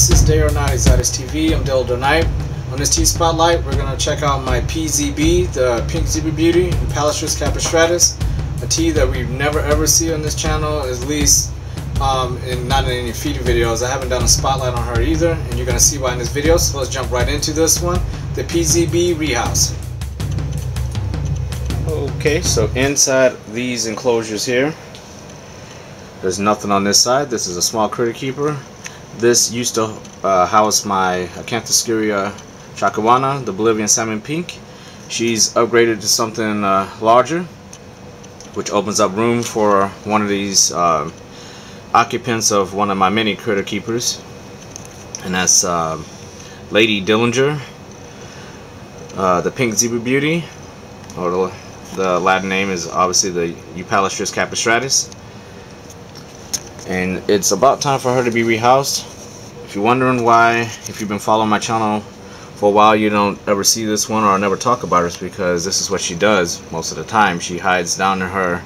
This is Day or Night Exotics TV. I'm Day or Night. On this T Spotlight, we're going to check out my PZB, the Pink Zebra Beauty, Eupaleastrus Campestratus, a tea that we never ever see on this channel, at least not in any feeding videos. I haven't done a spotlight on her either, and you're going to see why in this video. So let's jump right into this one, the PZB Rehouse. Okay, so inside these enclosures here, there's nothing on this side. This is a small critter keeper. This used to house my Campestratus chacuana, the Bolivian salmon pink. She's upgraded to something larger, which opens up room for one of these occupants of one of my many critter keepers, and that's Lady Dillinger, the Pink Zebra Beauty, or the Latin name is obviously the Eupaleastrus Campestratus. And it's about time for her to be rehoused. If you're wondering why, if you've been following my channel for a while, you don't ever see this one or never talk about her, it's because this is what she does most of the time. She hides down in her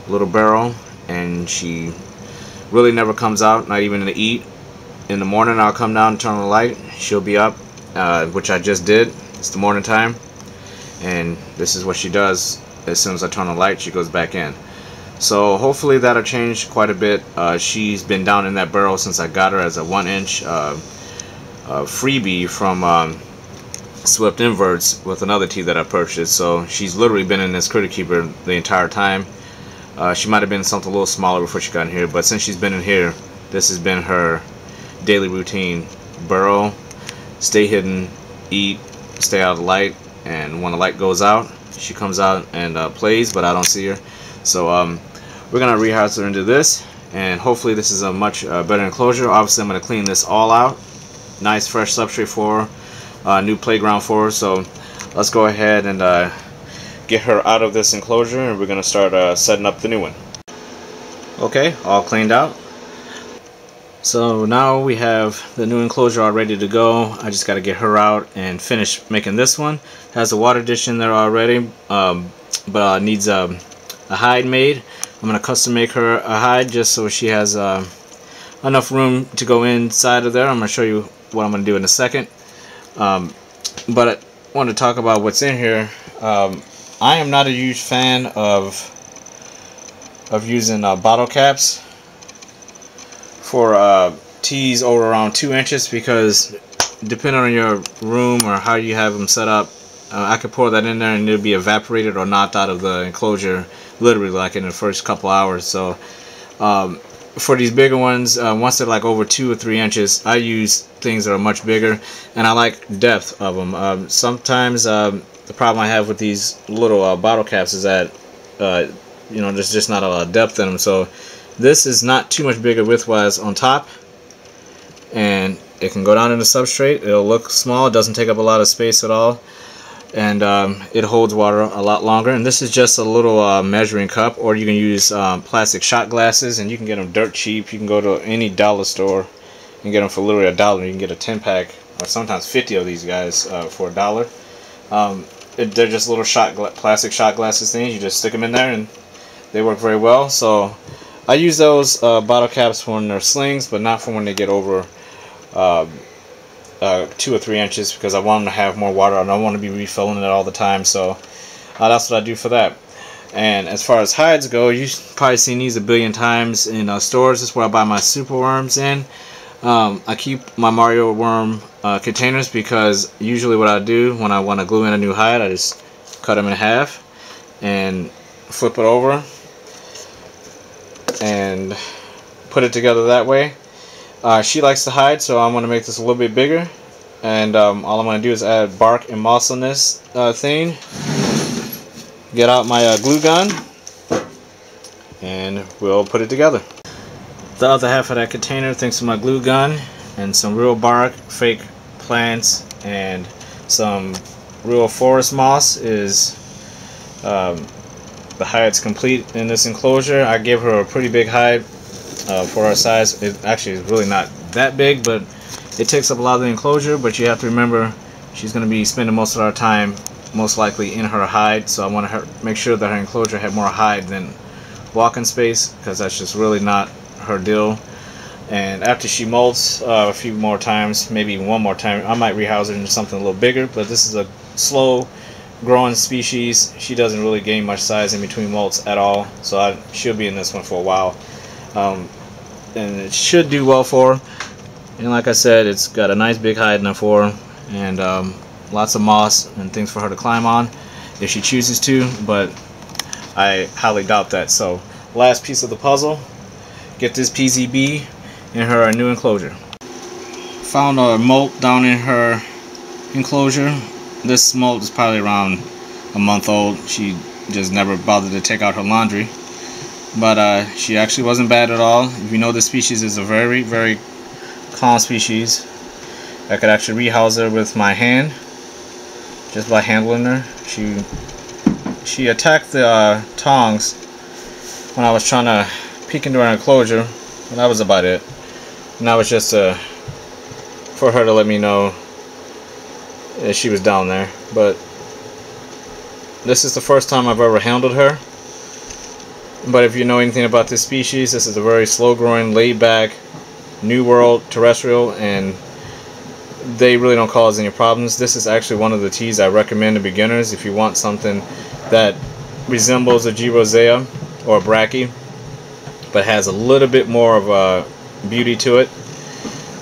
little barrel, and she really never comes out, not even to eat. In the morning I'll come down and turn on the light, she'll be up, which I just did. It's the morning time, and this is what she does. As soon as I turn on the light, she goes back in. So hopefully that'll change quite a bit. She's been down in that barrel since I got her as a 1-inch freebie from Swift Inverts with another tea that I purchased. So she's literally been in this critter keeper the entire time. She might have been something a little smaller before she got in here, but since she's been in here, this has been her daily routine. Burrow, stay hidden, eat, stay out of the light, and when the light goes out, she comes out and plays, but I don't see her. So we're gonna rehouse her into this, and hopefully this is a much better enclosure. Obviously I'm gonna clean this all out. Nice fresh substrate for her, new playground for her. So let's go ahead and get her out of this enclosure, and we're gonna start setting up the new one. Okay, all cleaned out. So now we have the new enclosure all ready to go. I just got to get her out and finish making this one. Has a water dish in there already, but needs a hide made. I'm going to custom make her a hide just so she has enough room to go inside of there. I'm going to show you what I'm going to do in a second. But I want to talk about what's in here. I am not a huge fan of using bottle caps for teas over around 2 inches, because depending on your room or how you have them set up, I could pour that in there and it'll be evaporated or knocked out of the enclosure literally like in the first couple hours. So for these bigger ones, once they're like over 2 or 3 inches, I use things that are much bigger, and I like depth of them. Sometimes the problem I have with these little bottle caps is that you know, there's just not a lot of depth in them. So this is not too much bigger widthwise on top, and it can go down in the substrate. It'll look small, it doesn't take up a lot of space at all, and it holds water a lot longer. And this is just a little measuring cup, or you can use plastic shot glasses, and you can get them dirt cheap. You can go to any dollar store and get them for literally $1. You can get a 10-pack or sometimes 50 of these guys for $1. They're just little plastic shot glasses things. You just stick them in there and they work very well. So I use those bottle caps for when they're slings, but not for when they get over 2 or 3 inches, because I want them to have more water. I don't want to be refilling it all the time. So that's what I do for that. And as far as hides go, you've probably seen these a billion times in stores. This is where I buy my super worms in. I keep my Mario worm containers, because usually what I do when I want to glue in a new hide, I just cut them in half and flip it over and put it together that way. She likes to hide, so I'm going to make this a little bit bigger, and all I'm going to do is add bark and moss on this thing. Get out my glue gun, and we'll put it together. The other half of that container, thanks to my glue gun and some real bark, fake plants, and some real forest moss, is the hide's complete in this enclosure. I gave her a pretty big hide for her size. It actually is really not that big, but it takes up a lot of the enclosure. But you have to remember, she's going to be spending most of our time most likely in her hide, so I want to make sure that her enclosure had more hide than walking space, because that's just really not her deal. And after she molts a few more times, maybe one more time, I might rehouse her into something a little bigger. But this is a slow growing species. She doesn't really gain much size in between molts at all, so she'll be in this one for a while. And it should do well for her. And like I said, it's got a nice big hide in it for her, and lots of moss and things for her to climb on if she chooses to, but I highly doubt that. So last piece of the puzzle, get this PZB in her new enclosure. Found a molt down in her enclosure. This molt is probably around a month old. She just never bothered to take out her laundry, but she actually wasn't bad at all. If you know, this species is a very, very calm species. I could actually rehouse her with my hand just by handling her. She attacked the tongs when I was trying to peek into her enclosure, and that was about it. And that was just for her to let me know that she was down there. But this is the first time I've ever handled her. But if you know anything about this species, this is a very slow growing, laid back, New World terrestrial, and they really don't cause any problems. This is actually one of the teas I recommend to beginners if you want something that resembles a G. rosea or a brachy, but has a little bit more of a beauty to it.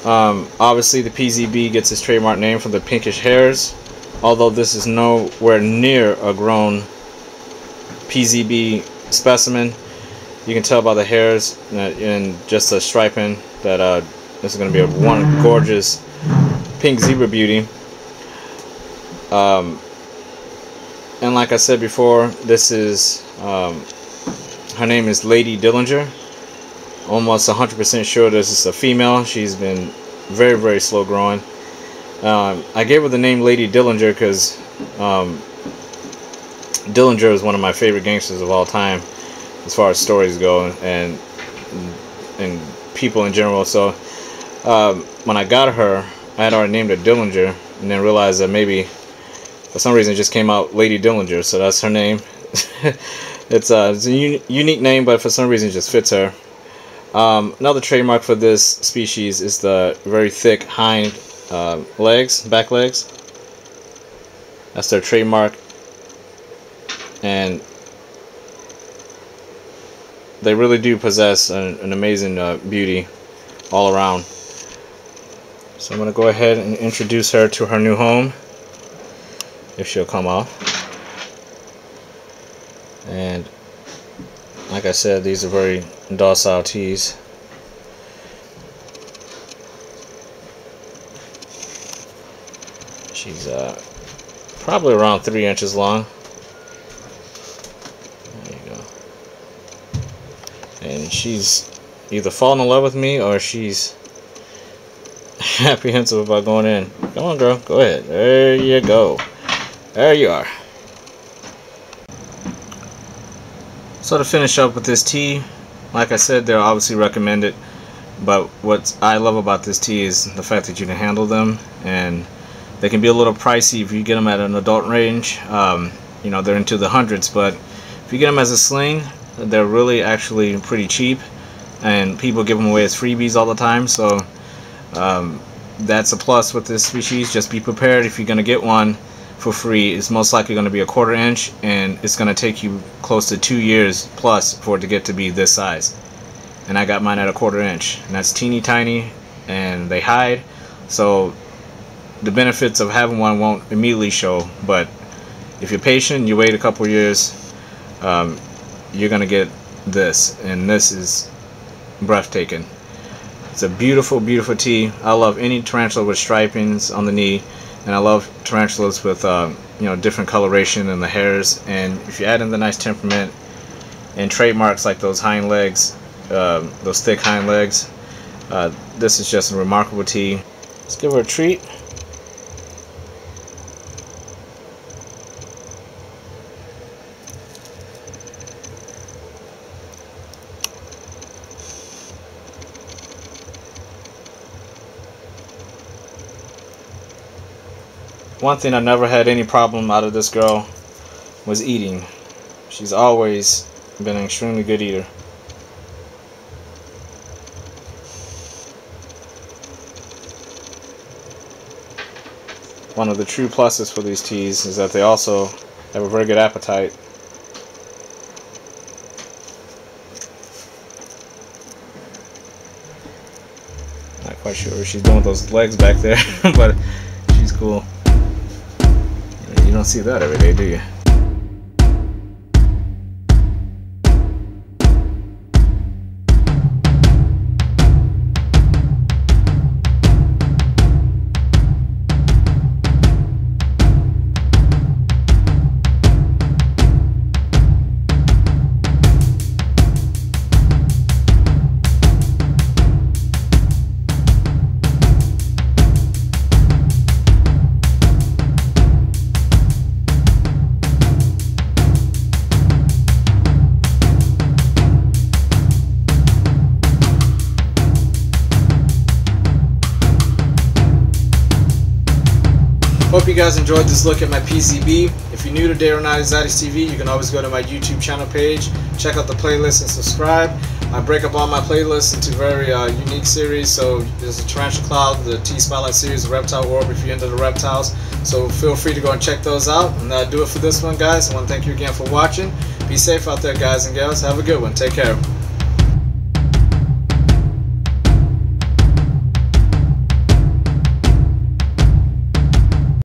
Obviously the PZB gets its trademark name from the pinkish hairs, although this is nowhere near a grown PZB specimen. You can tell by the hairs and just the striping that this is going to be one gorgeous pink zebra beauty. And like I said before, this is her name is Lady Dillinger. Almost 100% sure this is a female. She's been very, very slow growing. I gave her the name Lady Dillinger because Dillinger is one of my favorite gangsters of all time as far as stories go, and people in general. So when I got her, I had already named her Dillinger, and then realized that maybe for some reason it just came out Lady Dillinger, so that's her name. It's a unique name, but for some reason it just fits her. Another trademark for this species is the very thick hind back legs. That's their trademark, and they really do possess an amazing beauty all around. So I'm going to go ahead and introduce her to her new home, if she'll come off. And like I said, these are very docile teas. She's probably around 3 inches long. There you go. And she's either falling in love with me or she's apprehensive about going in. Come on, girl, go ahead. There you go. There you are. So to finish up with this tea, like I said, they're obviously recommended, but what I love about this tea is the fact that you can handle them, and they can be a little pricey if you get them at an adult range. You know, they're into the hundreds, but if you get them as a sling, they're really actually pretty cheap, and people give them away as freebies all the time. So that's a plus with this species. Just be prepared if you're going to get one for free. It's most likely going to be a 1/4 inch, and it's going to take you close to 2 years plus for it to get to be this size. And I got mine at a 1/4 inch, and that's teeny tiny, and they hide, so the benefits of having one won't immediately show. But if you're patient, you wait a couple years, you're going to get this, and this is breathtaking. It's a beautiful, beautiful tea. I love any tarantula with stripings on the knee, and I love tarantulas with you know, different coloration in the hairs. And if you add in the nice temperament and trademarks like those hind legs, those thick hind legs, this is just a remarkable tea. Let's give her a treat. One thing I never had any problem out of this girl was eating. She's always been an extremely good eater. one of the true pluses for these teas is that they also have a very good appetite. Not quite sure what she's doing with those legs back there, but she's cool. You don't see that every day, do you? Hope you guys enjoyed this look at my PCB. If you're new to Day or Night Exotics TV, you can always go to my YouTube channel page, check out the playlist and subscribe. I break up all my playlists into very unique series. So there's a Tarantula Cloud, the spoTlighT series, the Reptile Orb if you're into the reptiles. So feel free to go and check those out. And that'll do it for this one, guys. I want to thank you again for watching. Be safe out there, guys and gals. Have a good one. Take care.